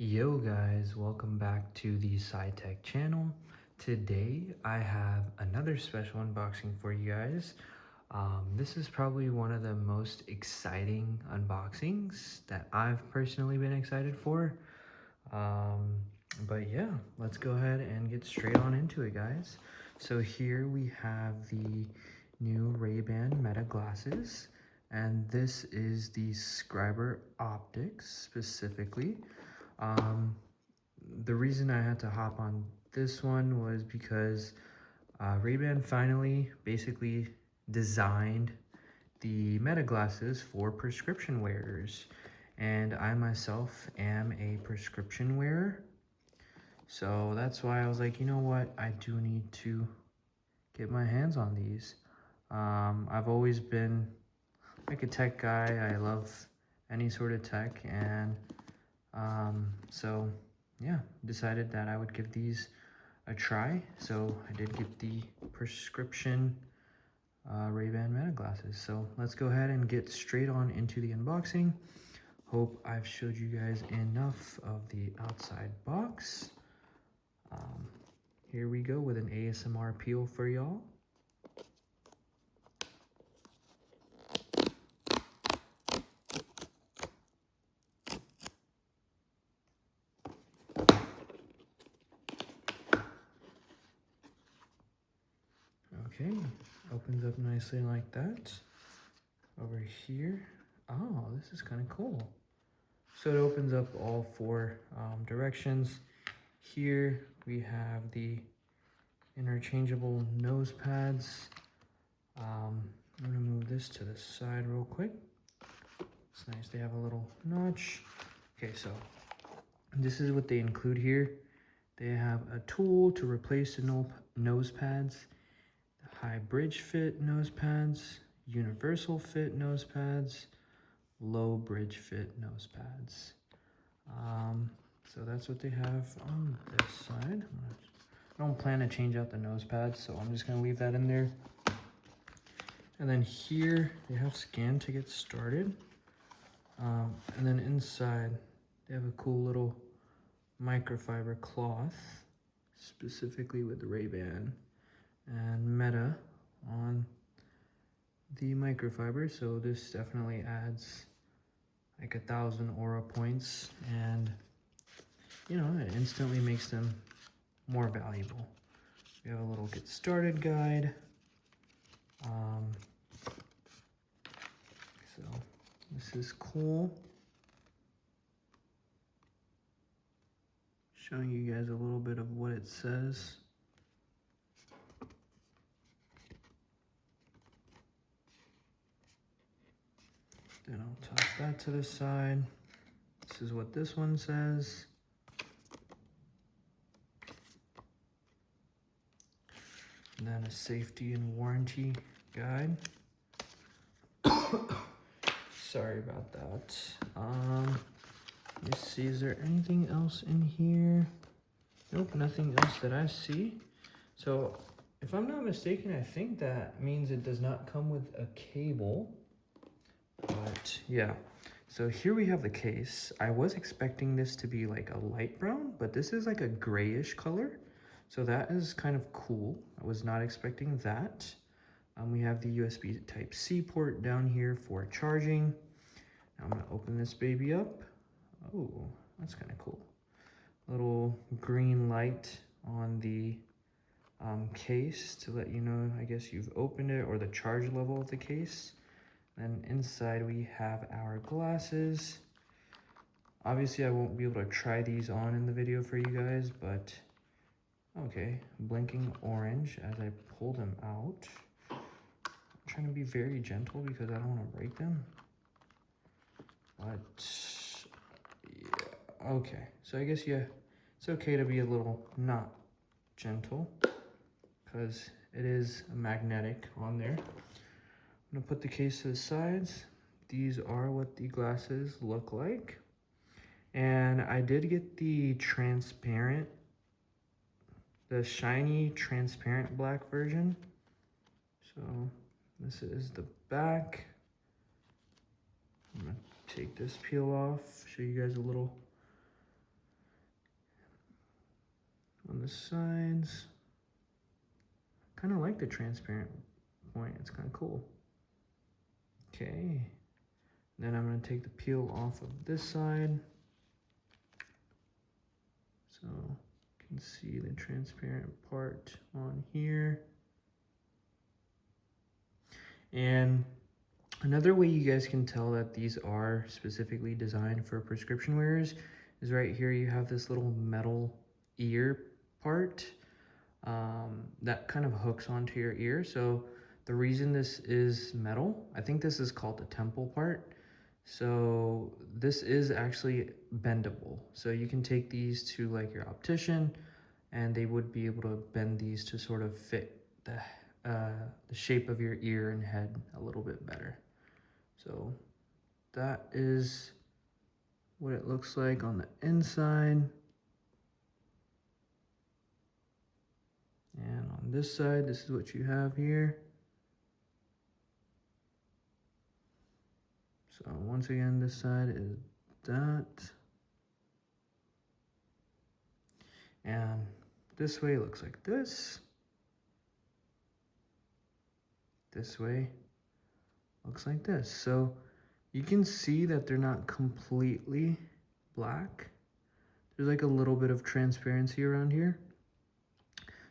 Yo guys, welcome back to the SciTech channel. Today I have another special unboxing for you guys. This is probably one of the most exciting unboxings that I've personally been excited for. But yeah, let's go ahead and get straight on into it, guys. So here we have the new Ray-Ban Meta glasses, and this is the Scriber optics specifically. The reason I had to hop on this one was because Ray-Ban finally basically designed the Meta glasses for prescription wearers, and I myself am a prescription wearer, so that's why I was like, you know what, I do need to get my hands on these. I've always been like a tech guy. I love any sort of tech, and so yeah, decided that I would give these a try. So I did get the prescription Ray-Ban Meta glasses. So let's go ahead and get straight on into the unboxing. Hope I've showed you guys enough of the outside box. Here we go with an ASMR peel for y'all. Okay, opens up nicely like that. Over here, oh, this is kind of cool. So it opens up all four directions. Here we have the interchangeable nose pads. I'm gonna move this to the side real quick. It's nice, they have a little notch. Okay, so this is what they include here. They have a tool to replace the nose pads, high bridge fit nose pads, universal fit nose pads, low bridge fit nose pads. So that's what they have on this side. I don't plan to change out the nose pads, so I'm just gonna leave that in there. And then here they have scan to get started. And then inside they have a cool little microfiber cloth, specifically with the Ray-Ban and Meta on the microfiber. So this definitely adds like 1,000 aura points, and you know, it instantly makes them more valuable. We have a little get started guide. So this is cool. Showing you guys a little bit of what it says. Then I'll toss that to the side. This is what this one says. And then a safety and warranty guide. Sorry about that. Let's see, is there anything else in here? Nope, nothing else that I see. So if I'm not mistaken, I think that means it does not come with a cable. But yeah, so here we have the case. I was expecting this to be like a light brown, but this is like a grayish color. So that is kind of cool. I was not expecting that. We have the USB Type-C port down here for charging. Now I'm gonna open this baby up. Oh, that's kind of cool. Little green light on the case to let you know, I guess, you've opened it, or the charge level of the case. And inside we have our glasses. Obviously I won't be able to try these on in the video for you guys, but okay, blinking orange as I pull them out. I'm trying to be very gentle because I don't want to break them. But yeah, okay. So I guess, yeah, it's okay to be a little not gentle because it is magnetic on there. I'm gonna put the case to the sides. These are what the glasses look like. And I did get the shiny transparent black version. So this is the back. I'm gonna take this peel off, show you guys a little on the sides. Kind of like the transparent point, it's kind of cool. Okay, then I'm going to take the peel off of this side. So you can see the transparent part on here. And another way you guys can tell that these are specifically designed for prescription wearers is right here you have this little metal ear part that kind of hooks onto your ear. So the reason this is metal, I think this is called the temple part. So this is actually bendable. So you can take these to like your optician and they would be able to bend these to sort of fit the shape of your ear and head a little bit better. So that is what it looks like on the inside. And on this side, this is what you have here. So once again, this side is that. And this way it looks like this. This way looks like this. So you can see that they're not completely black. There's like a little bit of transparency around here.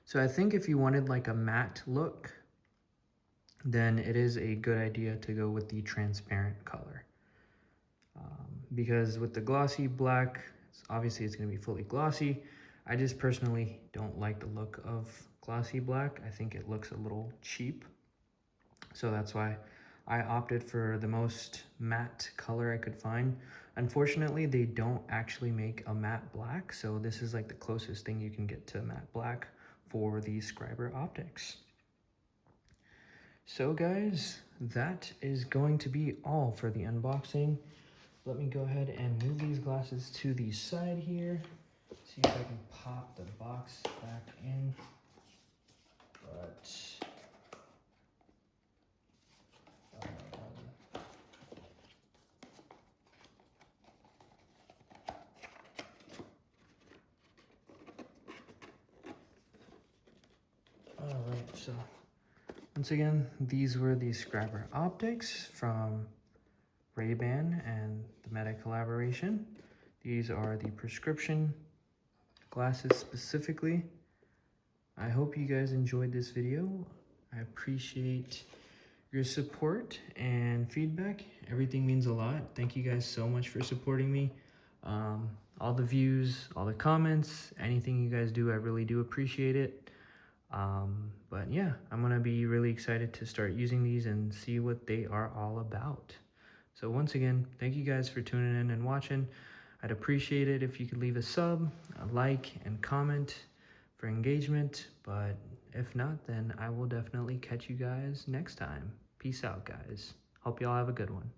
So I think if you wanted like a matte look, then it is a good idea to go with the transparent color. Because with the glossy black, obviously it's going to be fully glossy. I just personally don't like the look of glossy black. I think it looks a little cheap. So that's why I opted for the most matte color I could find. Unfortunately, they don't actually make a matte black, so this is like the closest thing you can get to matte black for the Scriber optics. So guys, that is going to be all for the unboxing. Let me go ahead and move these glasses to the side here. See if I can pop the box back in. But alright, so once again, these were the Scriber optics from Ray-Ban and the Meta collaboration. These are the prescription glasses specifically. I hope you guys enjoyed this video. I appreciate your support and feedback. Everything means a lot. Thank you guys so much for supporting me. All the views, all the comments, anything you guys do, I really do appreciate it. But yeah, I'm gonna be really excited to start using these and see what they are all about. So once again, thank you guys for tuning in and watching. I'd appreciate it if you could leave a sub, a like, and comment for engagement. But if not, then I will definitely catch you guys next time. Peace out, guys. Hope y'all have a good one.